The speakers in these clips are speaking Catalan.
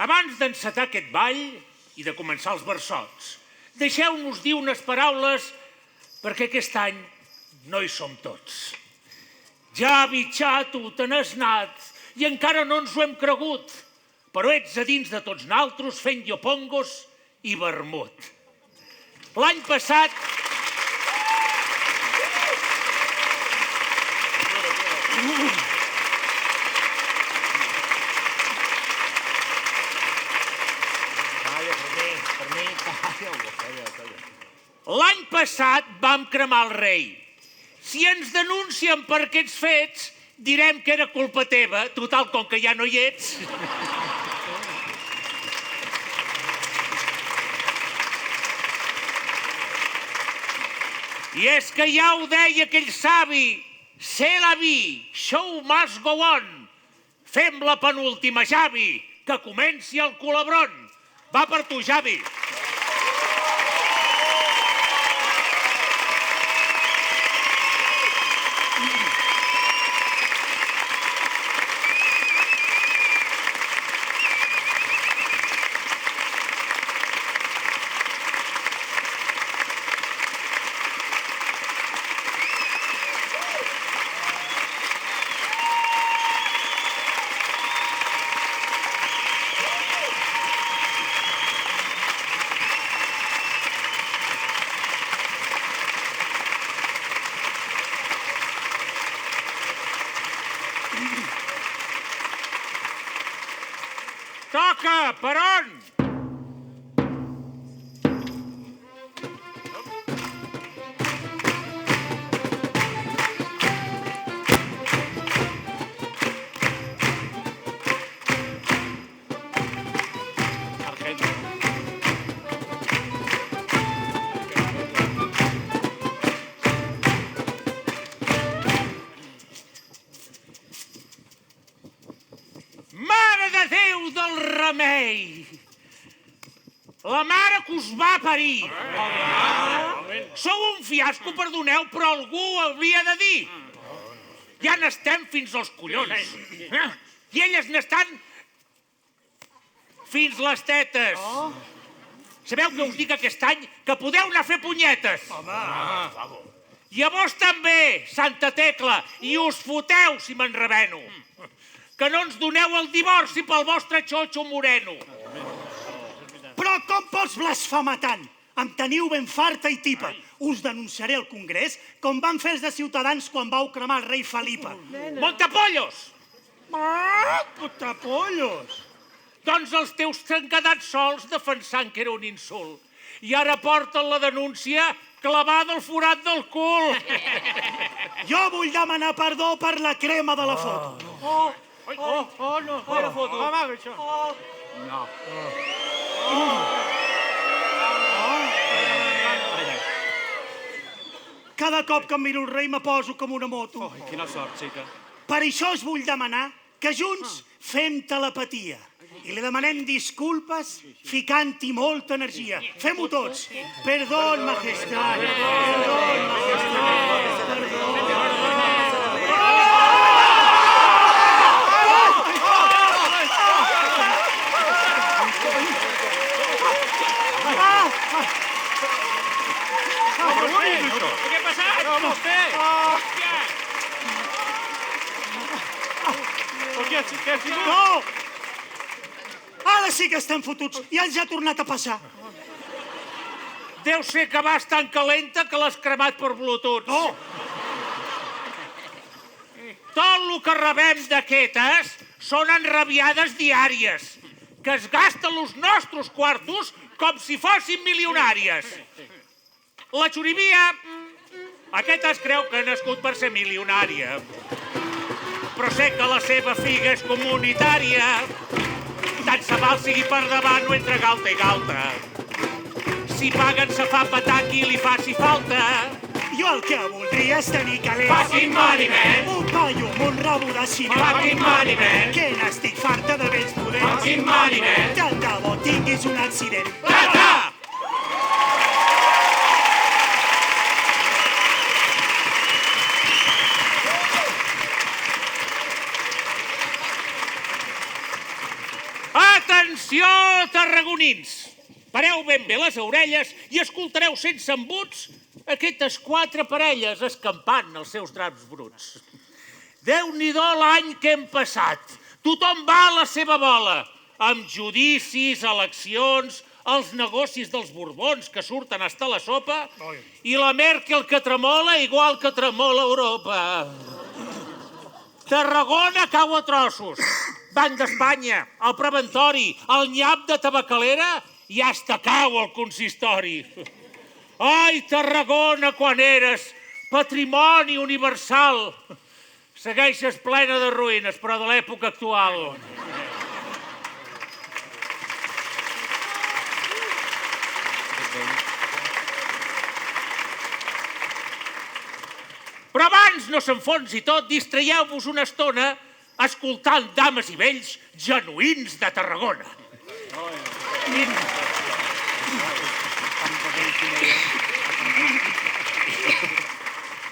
Abans d'encetar aquest ball i de començar els versots, deixeu-nos dir unes paraules perquè aquest any no hi som tots. Javi, xato, te n'has anat i encara no ens ho hem cregut, però ets a dins de tots naltros fent llopongos i vermut. L'any passat... L'any passat vam cremar el rei. Si ens denuncien per aquests fets, direm que era culpa teva, total, com que ja no hi ets. I és que ja ho deia aquell savi, c'est la vie, show must go on. Fem la penúltima, Javi, que comenci el culebron. Va per tu, Javi. Toca, per on? Mare de Déu del remei! La mare que us va parir! Sou un fiasco, perdoneu, però algú ho havia de dir. Ja n'estem fins als collons. I elles n'estan fins les tetes. Sabeu què us dic aquest any? Que podeu anar a fer punyetes. I a vos també, Santa Tecla, i us foteu si me'n rebeno. Que no ens doneu el divorci pel vostre xotxo moreno. Però com pots blasfemar tant? Em teniu ben farta i tipa. Us denunciaré al Congrés com van fer els de Ciutadans quan vau cremar el rei Felipe. Montapollos! Putapollos! Doncs els teus s'han quedat sols defensant que era un insult. I ara porten la denúncia clavada al forat del cul. Jo vull demanar perdó per la crema de la foto. No, la foto. No. Cada cop que em miro el rei me poso com una moto. Quina sort, xica. Per això us vull demanar que junts fem telepatia. I li demanem disculpes ficant-hi molta energia. Fem-ho tots. Perdón, majestad. Perdón, majestad. Perdón. Què ha passat? Com ho fer? Què ha sigut? No! Ara sí que estem fotuts. Ja els ha tornat a passar. Deu ser que vas tan calenta que l'has cremat per Bluetooth. No! Tot el que rebem d'aquestes són enrabiades diàries, que es gasten els nostres quartos com si fossin milionàries. La xurivia, aquesta es creu que ha nascut per ser milionària, però sé que la seva figa és comunitària. Tant se val sigui per davant o entre galta i galta. Si paguen se fa petar qui li faci falta. Jo el que voldria és tenir calés. Fucking money, man! Un paio amb un rabo de ciment. Fucking money, man! Que n'estic farta de vells poders. Fucking money, man! Tant de bo tinguis un accident. Plata! Atenció! Atenció, tarragonins! Pareu ben bé les orelles i escoltareu sense embuts aquestes 4 parelles escampant els seus draps bruts. Déu-n'hi-do l'any que hem passat. Tothom va a la seva bola, amb judicis, eleccions, els negocis dels Borbons que surten hasta la sopa i la Merkel que tremola igual que tremola Europa. Tarragona cau a trossos. Banc d'Espanya, el preventori, el nyap de tabacalera i hasta cau el consistori. Ai, Tarragona, quan eres patrimoni universal. Segueixes plena de ruïnes, però de l'època actual. Però abans no s'enfonsi tot, distraieu-vos una estona escoltant dames i vells genuïns de Tarragona.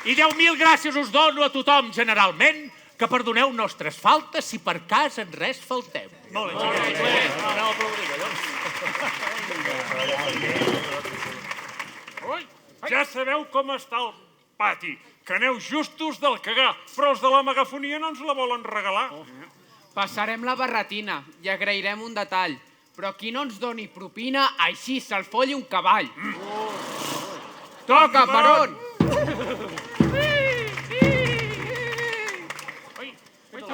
I 10.000 gràcies us dono a tothom generalment, que perdoneu nostres faltes si per cas en res faltem. Molt bé. Ja sabeu com està el pati, que aneu justos del cagar, però els de la megafonia no ens la volen regalar. Passarem la barretina i agrairem un detall, però qui no ens doni propina, així se'l folli un cavall. Toca, Perón!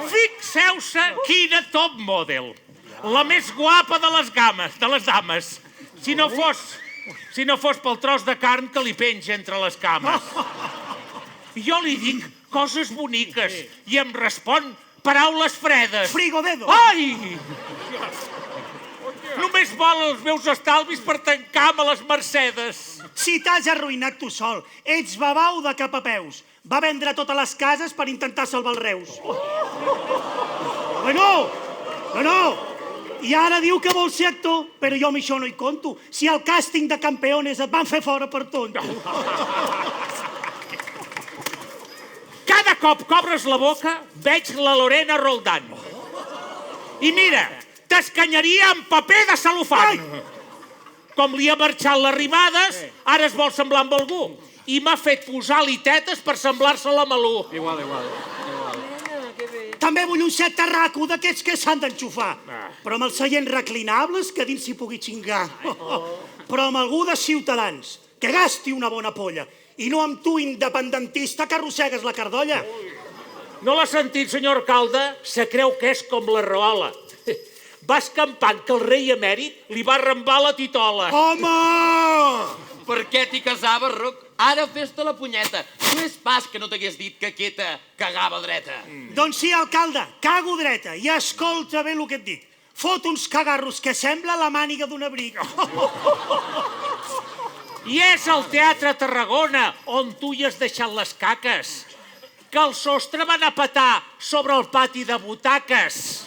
Fixeu-se quina top model. La més guapa de les dames. Si no fos pel tros de carn que li penja entre les cames. Jo li dic coses boniques i em respon paraules fredes. Frigodedo. Ai! Només vol els meus estalvis per tancar-me les mercedes. Si t'has arruïnat tu sol, ets babau de cap a peus. Va vendre totes les cases per intentar salvar els Reus. No. I ara diu que vol ser actor, però jo amb això no hi conto. Si al càsting de Campeones et van fer fora per tonto. Cada cop que obres la boca, veig la Lorena Roldán. I mira, t'escanyaria amb paper de cel·lofan. Com li ha marxat les rimades, ara es vol semblar amb algú. I m'ha fet posar-li tetes per semblar-se a la Malú. Igual. També vull un set terraco d'aquests que s'han d'enxufar. Però amb els seients reclinables que dins s'hi pugui xingar. Però amb algú de Ciutadans, que gasti una bona polla. I no amb tu, independentista, que arrossegues la cardolla. No l'ha sentit, senyor alcalde? Se creu que és com la Rahola. Va escampant que el rei emèrit li va arrambar la titola. Home! Per què t'hi casaves, Roc? Ara fes-te la punyeta. No és pas que no t'hagués dit que quieta cagava dreta. Doncs sí, alcalde, cago dreta. I escolta bé el que et dic. Fot uns cagarros que sembla la màniga d'un abric. I és al Teatre Tarragona, on tu hi has deixat les caques. Que el sostre va anar a petar sobre el pati de butaques.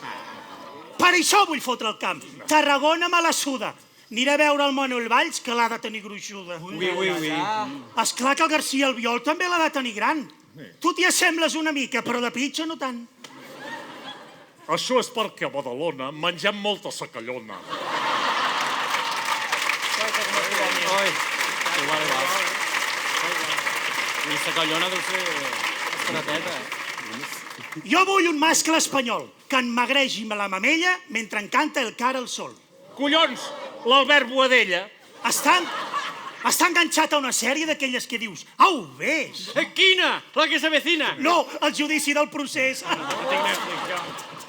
Per això vull fotre el camp. Tarragona me la suda. Aniré a veure el Manuel Valls, que l'ha de tenir gruixuda. Esclar que el García Albiol també l'ha de tenir gran. Tu t'hi assembles una mica, però de pitjor no tant. Això és perquè a Badalona mengem molta sacallona. La sacallona deu ser estrateta. Jo vull un mascle espanyol, que emmagregi la mamella mentre encanta el cara al sol. Collons, l'Albert Boadella. Està enganxat a una sèrie d'aquelles que dius, au, ves! Quina? La que s'avecina? No, el judici del procés.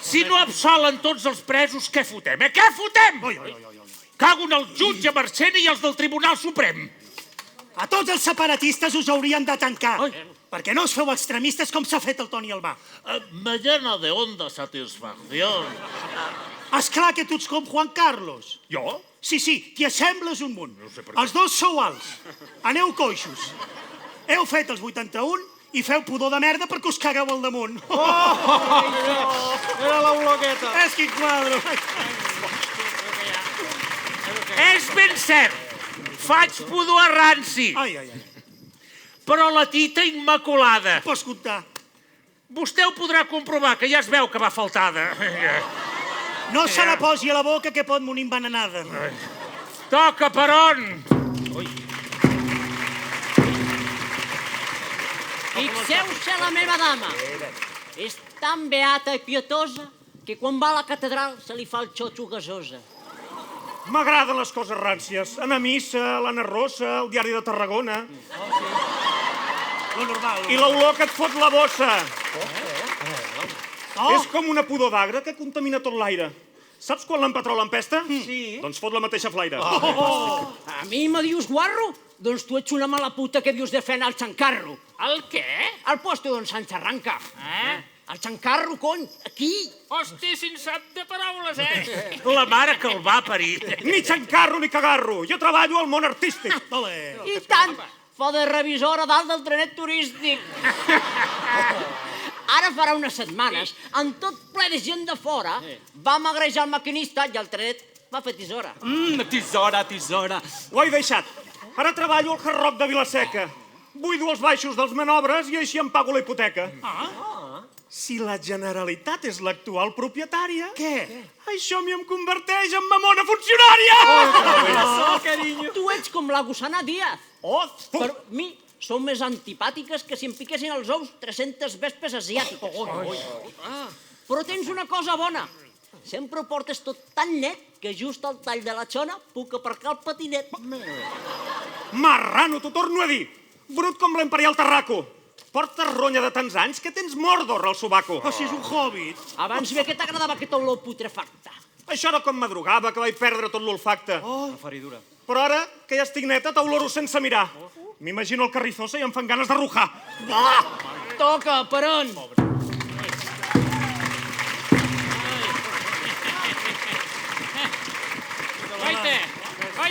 Si no absolen tots els presos, què fotem? Què fotem? Cago en el jutge Marchena i els del Tribunal Suprem. A tots els separatistes us haurien de tancar, perquè no us feu extremistes com s'ha fet el Toni Albà. Me llena de honda satisfacción. Esclar que tu ets com Juan Carlos. Jo? Sí, t'hi assembles un munt. Els dos sou alts. Aneu coixos. Heu fet els 81 i feu pudor de merda perquè us cagueu al damunt. Era la bloqueta. És quin quadre. És ben cert. Faig pudor a ranci. Ai. Però la tita immaculada. Pots comptar. Vostè ho podrà comprovar, que ja es veu que va faltada. No se la posi a la boca que pot morir envenenada. Toca, Peron! Fixeu-se la meva dama. És tan beata i pietosa que quan va a la catedral se li fa el xotxo gasosa. M'agraden les coses ràncies. Anar a missa, l'Anna Rosa, el diari de Tarragona. Lo normal. I l'olor que et fot la bossa. És com una pudor d'agre que contamina tot l'aire. Saps quan l'empetrol empesta? Sí. Doncs fot la mateixa flaire. A mi me dius guarro? Doncs tu ets una mala puta que dius de fer anar al xancarro. El què? Al posto d'on se'ns arranca. Al xancarro, cony, aquí. Hosti, si en sap de paraules, La mare que el va parir. Ni xancarro ni cagarro. Jo treballo al món artístic. I tant, fa de revisora dalt del trenet turístic. Ara farà unes setmanes, amb tot ple de gent de fora, vam agrejar el maquinista i el trenet va fer tisora. Tisora. Ho he deixat. Ara treballo al Hard Rock de Vilaseca. Buido els baixos dels manobres i així em pago la hipoteca. Si la Generalitat és l'actual propietària... Què? Això a mi em converteix en mamona funcionària! Tu ets com la Gusana Díaz. Per mi són més antipàtiques que si em piquessin els ous 300 vespes asiàtiques. Però tens una cosa bona. Sempre ho portes tot tan net que just al tall de la xona puc aparcar el patinet. Marrano, t'ho torno a dir. Brut com l'imperial Tarraco. Portes ronya de tants anys que tens Mordor al sobaco. Però si és un hobbit. Abans bé que t'agradava aquesta olor putrefacta. Això era com madrugava, que vaig perdre tot l'olfacte. Feridura. Però ara, que ja estic neta, t'oloro sense mirar. M'imagino el Carrizosa i em fan ganes de rujar. Toca, Peron. Oite!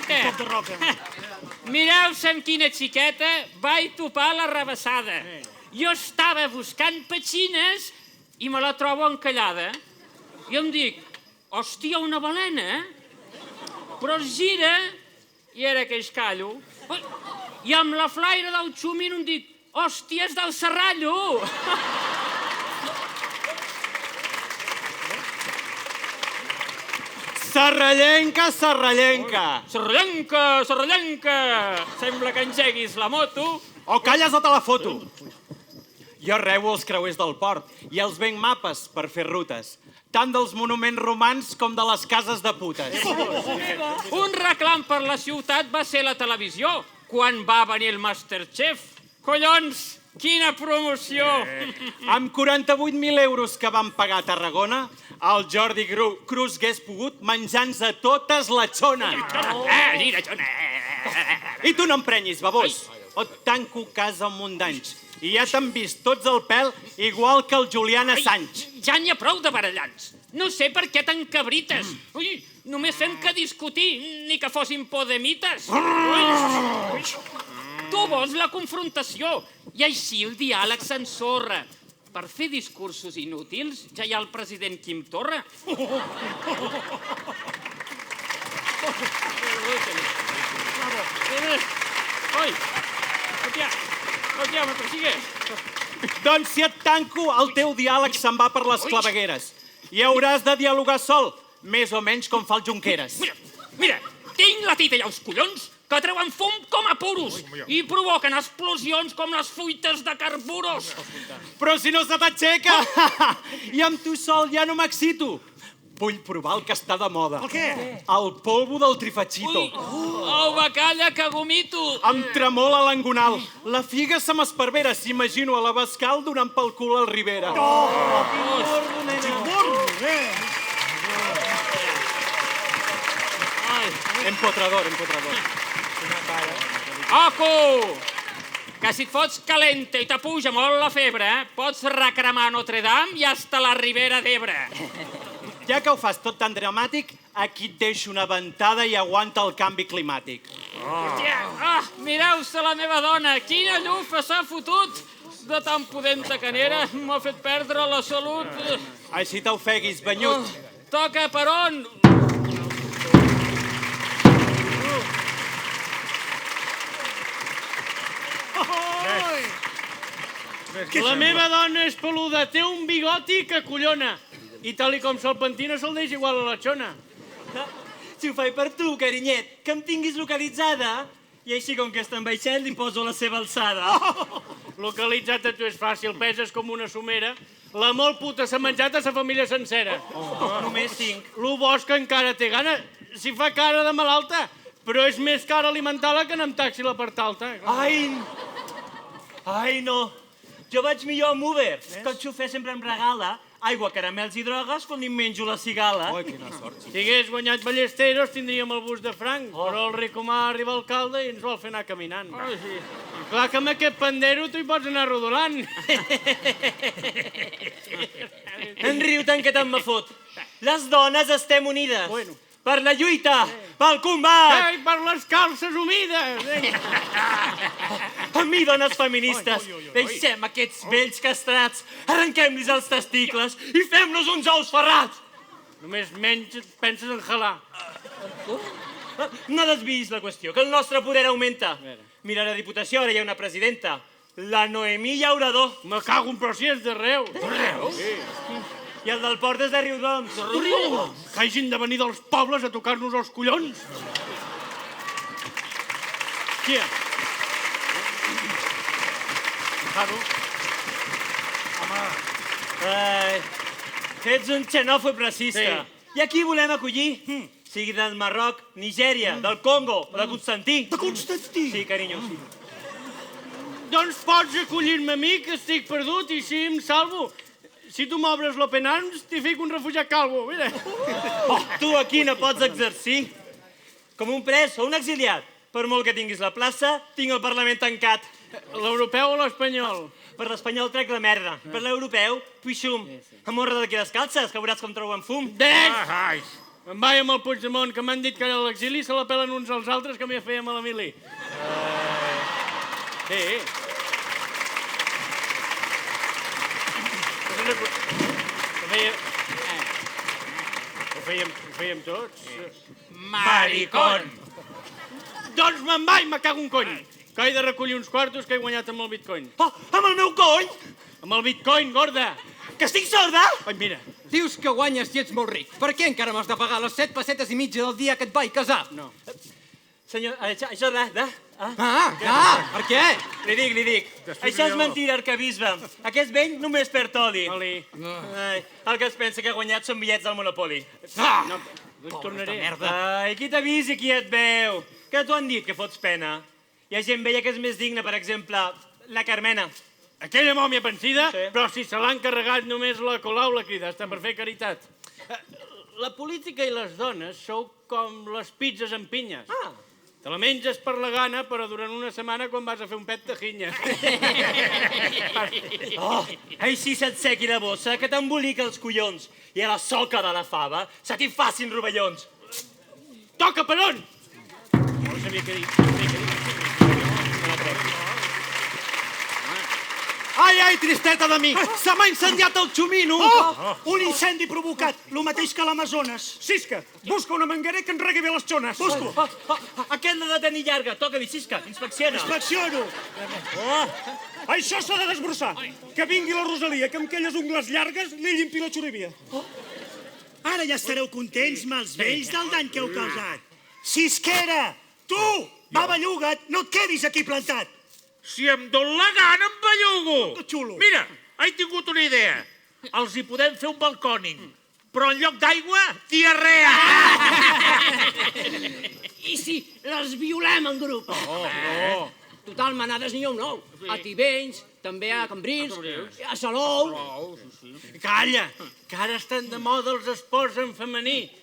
Cop de roca. Mireu-se amb quina xiqueta vaig topar la rebassada. Jo estava buscant petxines i me la trobo encallada. I em dic, hòstia, una balena? Però es gira i era que es callo. I amb la flaire del xumino em dic, hòstia, és del serrallo! Serrallenca! Serrallenca! Sembla que engeguis la moto. O calles o te la foto! Jo rebo els creuers del port i els venc mapes per fer rutes, tant dels monuments romans com de les cases de putes. Un reclam per la ciutat va ser la televisió, quan va venir el Masterchef. Collons, quina promoció! Amb 48.000 euros que van pagar a Tarragona, el Jordi Cruz hagués pogut menjar-nos totes la xona. I tu no emprenyis, babós. O et tanco casa un munt d'anys. I ja t'han vist tots el pèl igual que el Julián Assange. Ja n'hi ha prou de barallants. No sé per què t'encabrites. Ui, només fem que discutir, ni que fossin podemites. Tu vols la confrontació i així el diàleg s'ensorra. Per fer discursos inútils ja hi ha el president Quim Torra. Oi, hòstia, me persigues. Doncs si et tanco, el teu diàleg se'n va per les clavegueres. I hauràs de dialogar sol, més o menys com fa el Junqueras. Mira, tinc la tita i els collons que treuen fum com a puros i provoquen explosions com les fuites de carburos. Però si no se t'aixeca! I amb tu sol ja no m'excito. Vull provar el que està de moda. El què? El polvo del trifachito. El bacalla que vomito. Em tremola l'angonal. La figa se m'esparvera. S'imagino a l'Abascal donant pel cul al Rivera. Empotrador. Ojo! Que si et fots calenta i t'apuja molt la febre, pots recremar Notre Dame i hasta la Ribera d'Ebre. Ja que ho fas tot tan dramàtic, aquí et deixo una ventada i aguanta el canvi climàtic. Mireu-se la meva dona, quina llufa s'ha fotut! De tan pudenta que n'era, m'ha fet perdre la salut. Així t'ofeguis, banyut. Toca, Peron! La meva dona és peluda, té un bigoti que collona. I tal i com se'l pentina, se'l deixa igual a la xona. Si ho faig per tu, carinyet, que em tinguis localitzada, i així com que estan baixant li poso a la seva alçada. Localitzat a tu és fàcil, peses com una somera. La molt puta s'ha menjat a sa família sencera. Només 5. Lo bo és que encara té gana. Si fa cara de malalta, però és més car alimentar-la que anar amb taxi la part alta. Ai, no. Jo vaig millor amb Uber, que el xofer sempre em regala aigua, caramels i drogues quan em menjo la cigala. Si hagués guanyat Ballesteros tindríem el bus de franc, però el Ricomà arriba alcalde i ens vol fer anar caminant. Clar que amb aquest pandero tu hi pots anar rodolant. En riu tant que tant me fot. Les dones estem unides. Per la lluita, pel combat. Ai, per les calces humides. A mi, dones feministes, deixem aquests vells castrats, arrenquem-los els testicles i fem-los uns ous ferrats. Només menys penses en jalar. No desviïs la qüestió, que el nostre poder augmenta. Mira, a la Diputació ara hi ha una presidenta, la Noemí Llaurador. Me cago en però si és d'arreu. I el del port és de Riudoms. Que hagin de venir dels pobles a tocar-nos els collons. Tia. Claro. Ai, ets un xenòfob racista. I a qui volem acollir? Sigui del Marroc, Nigèria, del Congo o de Constantí. De Constantí? Sí, carinyo. Doncs pots acollir-me a mi, que estic perdut, i així em salvo. Si tu m'obres l'Open Arms, t'hi fico un refugiat calvo, mira. Tu aquí no pots exercir. Com un pres o un exiliat. Per molt que tinguis la plaça, tinc el Parlament tancat. L'europeu o l'espanyol? Per l'espanyol trec la merda. Per l'europeu, puixum. Amorra d'aquí les calces, que veuràs com troben fum. Dec! Em vaig amb el Puigdemont, que m'han dit que era a l'exili, se la pelen uns als altres que m'hi fèiem a la mili. Sí. Ho fèiem tots. Maricón! Doncs me'n vaig, me cago un cony. Que he de recollir uns quartos que he guanyat amb el bitcoin. Oh, amb el meu cony? Amb el bitcoin, gorda. Que estic sorda? Ai, mira. Dius que guanyes i ets molt ric. Per què encara m'has de pagar les 7 pessetes i mitja del dia que et vaig casar? No. Senyor, això de... Per què? Li dic. Això és mentida, arcabisbe. Aquest vell només perd oli. Ai, el que es pensa que ha guanyat són bitllets del Monopoli. No, tornaré. Ai, qui t'avisa i qui et veu? Que t'ho han dit, que fots pena. Hi ha gent vella que és més digna, per exemple, la Carmena. Aquella mòmia pensida, Sí. però si se l'ha encarregat només la Colau la crida, està per fer caritat. La política i les dones sou com les pizzas amb pinyes. Te la menges per la gana, però durant una setmana quan vas a fer un pet de jinya. Així se't sequi la bossa, que t'embolica els collons. I a la soca de la fava se t'hi facin rovellons. Toca per on? No sabia què dir. Ai, tristeta de mi! Se m'ha incendiat el xumino! Un incendi provocat, lo mateix que a l'Amazones. Cisca, busca una manguera que enregui bé les xones. Busco. Aquest l'ha de tenir llarga. Toca-li, Cisca, inspecciona. Inspecciono. Això s'ha de desbrossar. Que vingui la Rosalia, que amb aquelles ungles llargues li llimpi la xurivia. Ara ja estareu contents, mals vells, del dany que heu causat. Cisquera, tu, baballuga't, no et quedis aquí plantat. Si em don la gana, em bellugo. Que xulo. Mira, he tingut una idea. Els hi podem fer un balcòning, però en lloc d'aigua, diarrea. I si les violem en grup? Total, manades n'hi ha un nou. A Tivenys, també a Cambrils, a Salou. Calla, que ara estan de moda els esports en femení.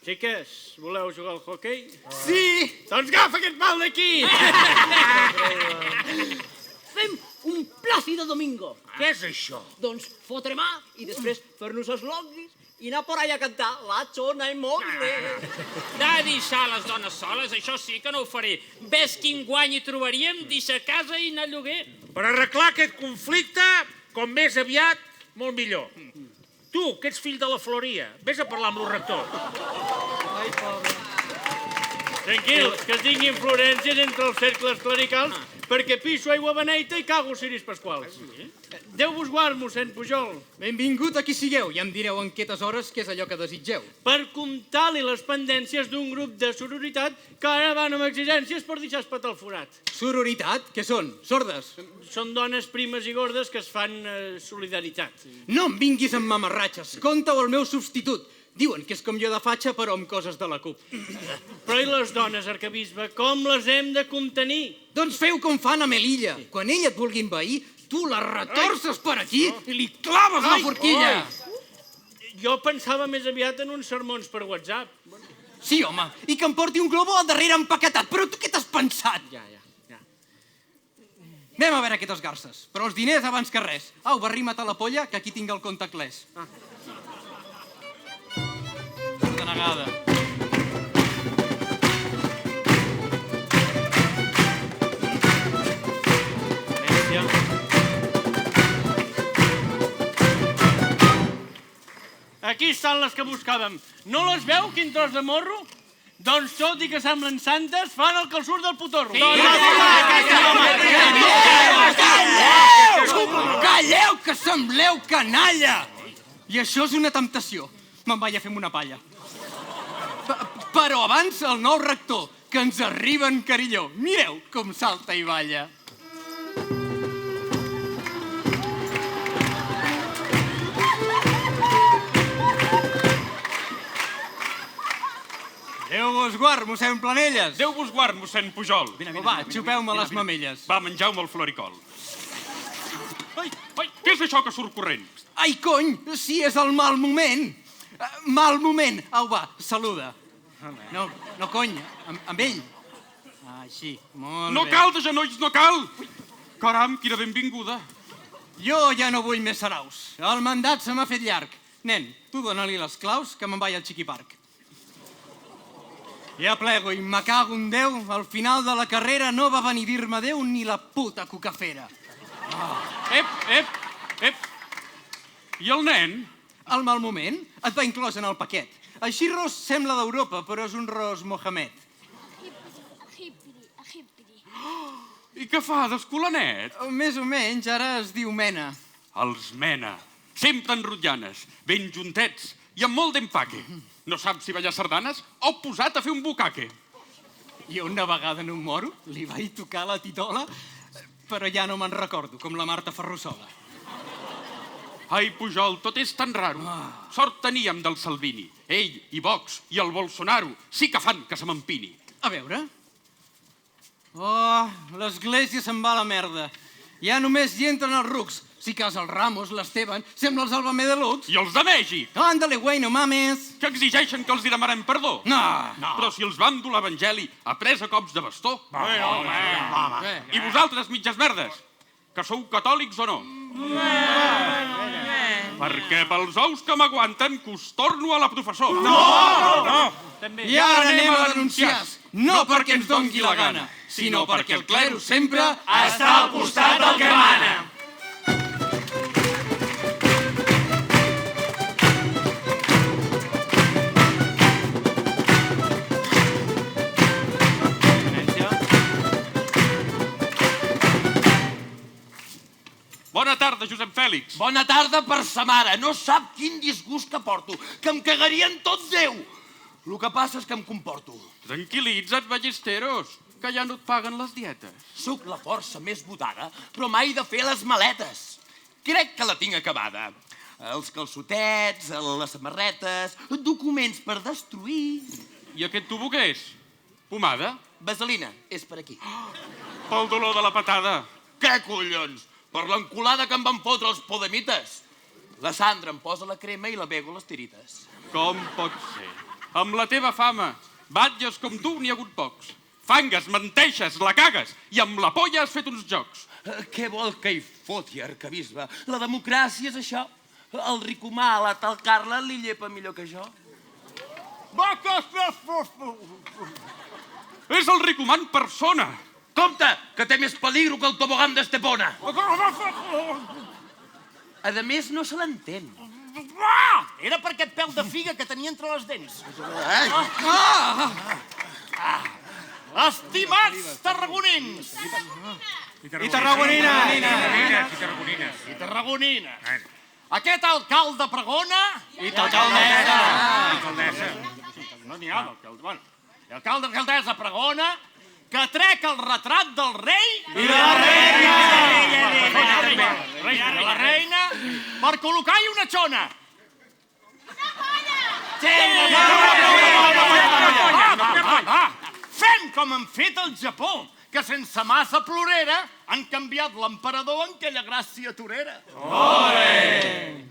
Xiques, voleu jugar al hoquei? Sí! Doncs agafa aquest pal d'aquí! Fem un Plàcido Domingo. Què és això? Doncs fotre mà i després fer-nos els longuis i anar por allà a cantar La Chona Immòbile. De deixar les dones soles, això sí que no ho faré. Ves quin guany hi trobaríem, deixar casa i anar a lloguer. Per arreglar aquest conflicte, com més aviat, molt millor. Tu, que ets fill de la Floria, vés a parlar amb el rector. Ai, pobre. Tranquil, que tinc influències entre els cercles clericals perquè piso aigua beneita i cago ciris pasquals. Déu vos guard, mossèn Pujol. Benvingut a qui sigueu i em direu en quetes hores què és allò que desitgeu. Per comptar-li les pendències d'un grup de sororitat que ara van amb exigències per deixar espetar el forat. Sororitat? Què són? Sordes? Són dones primes i gordes que es fan solidaritat. No em vinguis amb mamarratges. Compte-ho al meu substitut. Diuen que és com jo de fatxa, però amb coses de la CUP. Però i les dones, arquebisbe, com les hem de contenir? Doncs feu com fan a Melilla. Quan ella et vulgui envair, tu la retorces per aquí i li claves la forquilla. Jo pensava més aviat en uns sermons per WhatsApp. Sí, home, i que em porti un globo al darrere empaquetat. Però tu què t'has pensat? Ja. Anem a veure aquestes garces. Però els diners abans que res. Au, barrima't a la polla, que aquí tinc el compte clés. Denegada. Aquí estan les que buscàvem. No les veu, quin tros de morro? Doncs tot i que semblen santes, fan el que els surt del potorro. Calleu, que sembleu canalla! I això és una temptació. Me'n vaig a fer una palla. Però abans el nou rector, que ens arriba en carilló. Mireu com salta i balla. Déu vos guard, mossèn Planelles. Déu vos guard, mossèn Pujol. Va, xupeu-me les mamelles. Va, mengeu-me el floricol. Ai, què és això que surt corrent? Ai, cony, sí, és el mal moment. Mal moment. Au, va, saluda. No, cony, amb ell. Així, molt bé. No cal, de genolls, no cal. Caram, quina benvinguda. Jo ja no vull més saraus. El mandat se m'ha fet llarg. Nen, tu dona-li les claus, que me'n vaig al Chiqui Park. Ja plego i me cago en Déu, al final de la carrera no va venir dir-me adéu ni la puta cucafera. Ep. I el nen? El mal moment et va inclòs en el paquet. Així ros sembla d'Europa, però és un ros Mohamed. I què fa, d'escolanet? Més o menys, ara es diu Mena. Els Mena, sempre enrotllanes, ben juntets i amb molt d'empaque. No saps si ballar sardanes o posat a fer un bucaque. Jo una vegada en un moro li vaig tocar la titola, però ja no me'n recordo, com la Marta Ferrusola. Ai, Pujol, tot és tan raro. Sort teníem del Salvini. Ell i Vox i el Bolsonaro sí que fan que se m'empini. A veure. Oh, l'església se'n va a la merda. Ja només hi entren els rucs. Si cas el Ramos, l'Esteban, sembla els Alba Medelux. I els de Mèxic? Ándale, güey, no mames. Que exigeixen que els hi demanem perdó. No. Però si els vam dur l'Evangeli a pres a cops de bastó. I vosaltres, mitges merdes, que sou catòlics o no? Perquè pels ous que m'aguanten, que us torno a la professor. No! I ara anem a denunciar. No perquè ens dongui la gana, sinó perquè el clero sempre està al costat del que mana. Bona tarda, Josep Fèlix. Bona tarda per sa mare. No sap quin disgust que porto, que em cagarien tot Déu. El que passa és que em comporto. Tranquil·litza't, ballesteros, que ja no et paguen les dietes. Soc la força més votada, però mai de fer les maletes. Crec que la tinc acabada. Els calçotets, les samarretes, documents per destruir... I aquest tubo què és? Pomada? Vaselina, és per aquí. Pel dolor de la patada. Què collons? Per l'enculada que em van fotre els podemites. La Sandra em posa la crema i la Bego les tirites. Com pot ser? Amb la teva fama, batlles com tu n'hi ha hagut pocs. Fangues, menteixes, la cagues i amb la polla has fet uns jocs. Què vol que hi foti, arquebisbe? La democràcia és això. El ricomà a la tal Carla li llepa millor que jo. És el ricomà en persona. Compte, que té més peligro que el tobogán d'Estepona. A més, no se l'entén. Era per aquest pèl de figa que tenia entre les dents. Estimats tarragonins! I tarragonines! I tarragonines! Aquest alcalde pregona... I alcaldessa! No n'hi ha d'alcalde. Bueno, l'alcalde d'alcaldessa pregona que trec el retrat del rei... I de la reina! De la reina per col·locar-hi una xona. Fem com han fet al Japó, que sense massa plorera han canviat l'emperador en aquella gràcia torera.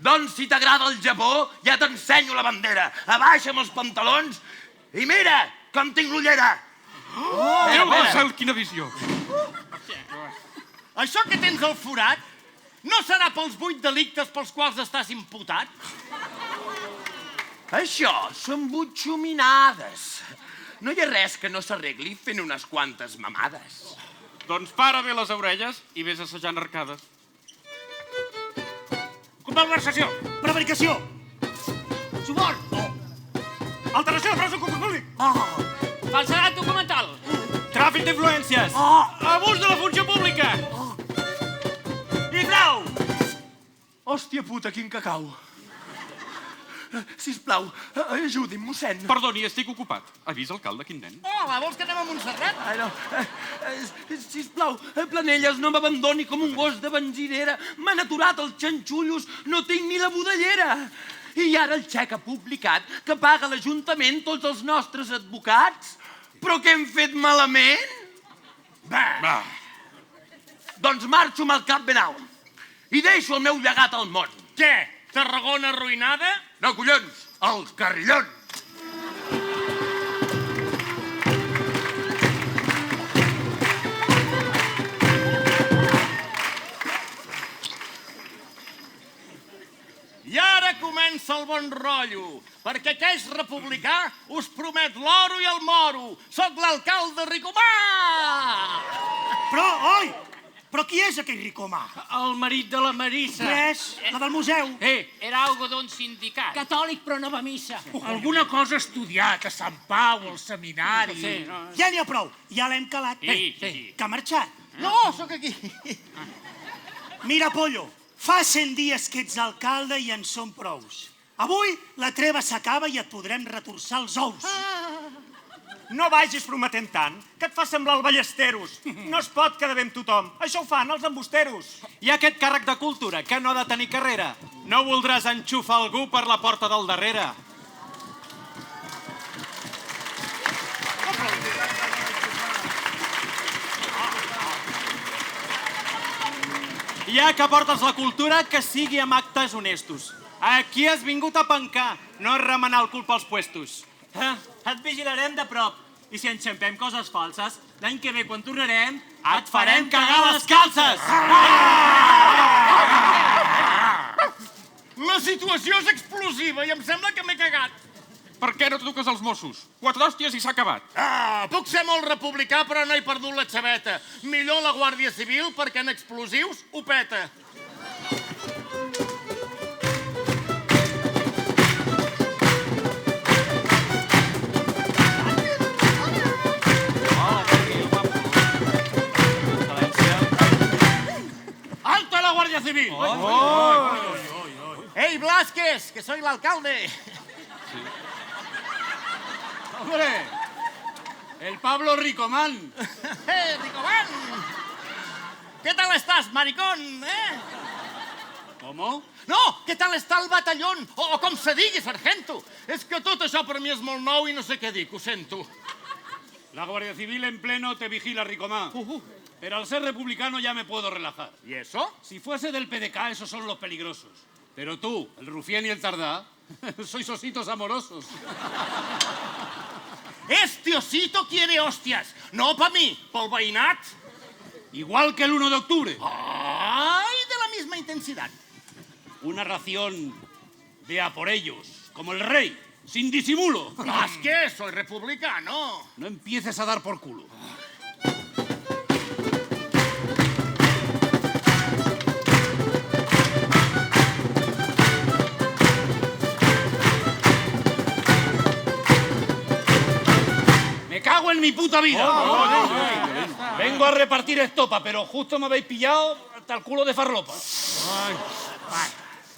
Doncs si t'agrada el Japó, ja t'ensenyo la bandera. Abaixa'm els pantalons i mira com tinc l'ullera. Déu del cel, quina visió. Això que tens al forat no serà pels 8 delictes pels quals estàs imputat? Això són butxominades. No hi ha res que no s'arregli fent unes quantes mamades. Doncs para bé les orelles i vés assajant arcades. Malversació. Prevaricació. Suborn. Alteració de preus en concurs públic. Falsedat documental. Tràfic d'influències! Abús de la funció pública. I frau! Hòstia puta, quin cacau. Sisplau, ajudi'm, mossèn. Perdoni, estic ocupat. Ha vist alcalde, quin nen? Hola, vols que anem a Montserrat? Ai, no. Sisplau, Planelles, no m'abandoni com un gos de benzinera. M'han aturat els xanxullos, no tinc ni la budellera. I ara el xec ha publicat que paga l'Ajuntament tots els nostres advocats. Però què hem fet malament? Va. Doncs marxo amb el cap ben alt. I deixo el meu llegat al món. Què? Tarragona arruïnada? No, collons, el carrillon. I ara comença el bon rotllo, perquè que és republicà us promet l'oro i el moro. Soc l'alcalde Ricomà! Però, oi! Però qui és aquell Ricomà? El marit de la Marissa. Res, la del museu. Era algo d'un sindicat. Catòlic, però no va a missa. Alguna cosa estudiat a Sant Pau, al seminari. Ja n'hi ha prou, ja l'hem calat. Sí. Que ha marxat. No, sóc aquí. Mira, Pollo, fa 100 dies que ets alcalde i en són prous. Avui la treva s'acaba i et podrem retorçar els ous. No vagis prometent tant, que et fa semblar el Ballesteros. No es pot quedar bé amb tothom. Això ho fan els embusteros. I aquest càrrec de cultura, que no ha de tenir carrera. No voldràs enxufar algú per la porta del darrere. Ja que portes la cultura, que sigui amb actes honestos. Aquí has vingut a pencar, no a remenar el cul pels puestos. Et vigilarem de prop. I si enxampem coses falses, l'any que ve, quan tornarem, Et farem cagar les calces! La situació és explosiva i em sembla que m'he cagat. Per què no truques als Mossos? 4 hòsties i s'ha acabat. Puc ser molt republicà, però no he perdut la xaveta. Millor la Guàrdia Civil, perquè en explosius ho peta. ¡Alto la Guardia Civil! ¡Ey, Blasquez, que soy el alcalde! Hombre, el Pablo Ricomán. Ricomán! ¿Qué tal estás, maricón, ¿Cómo? No, què tal està el batallón? O com se digui, sargento. És que tot això per mi és molt nou i no sé què dic, ho sento. La Guardia Civil en pleno te vigila, Ricomán. Pero al ser republicano ya me puedo relajar. ¿Y eso? Si fuese del PDK, esos son los peligrosos. Pero tú, el Rufián y el Tardá, sois ositos amorosos. Este osito quiere hostias. No pa mí, pel veïnat. Igual que el 1 de octubre. ¡Ay, de la misma intensidad! Una ración de a por ellos, como el rey, sin disimulo. Es que soy republicano. No empieces a dar por culo. Me cago en en mi puta vida. Vengo a repartir estopa, pero justo me habéis pillado hasta el culo de farlopa.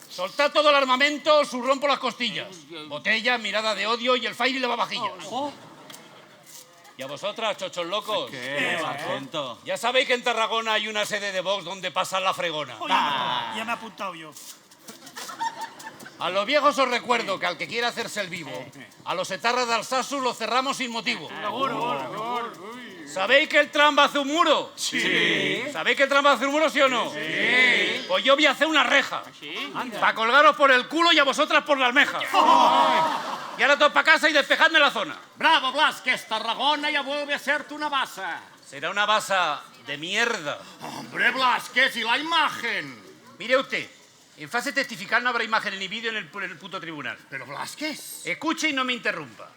Soltad todo el armamento, os rompo las costillas. Botella, mirada de odio y el fire y lavavajillas. Y a vosotras, chochos locos. ¿Qué, sargento? Ya sabéis que en Tarragona hay una sede de Vox donde pasan la fregona. Ya me he apuntado yo. A los viejos os recuerdo que al que quiera hacerse el vivo, a los etarras de Alsasu los cerramos sin motivo. ¿Sabéis que el tram va a hacer un muro? Sí. ¿Sabéis que el tram va a hacer un muro, sí o no? Sí. Pues yo voy a hacer una reja. Para colgaros por el culo y a vosotras por la almeja. Y ahora todos para casa y despejadme la zona. Bravo, Blasquez, Tarragona ya vuelve a serte una basa. Será una basa de mierda. Hombre, Blasquez, ¿y la imagen? Mire usted, en fase testifical no habrá imagen ni vídeo en el puto tribunal. Pero, Blasquez... Escuche y no me interrumpa.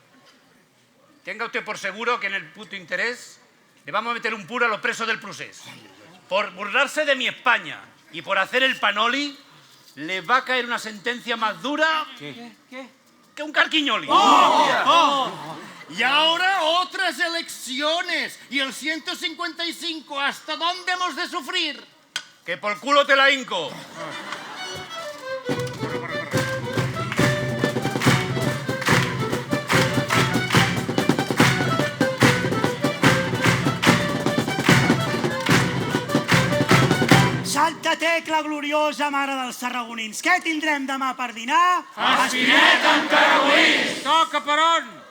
Tenga usted por seguro que en el puto interés le vamos a meter un puro a los presos del procés. Por burlarse de mi España y por hacer el panoli, les va a caer una sentencia más dura que un carquiñoli. Y ahora otras elecciones. ¿Y el 155 hasta dónde hemos de sufrir? Que por culo te la hinco. Santa Tecla gloriosa, mare dels tarragonins. Què tindrem demà per dinar? Espineta amb caragolins! Toca, Peron!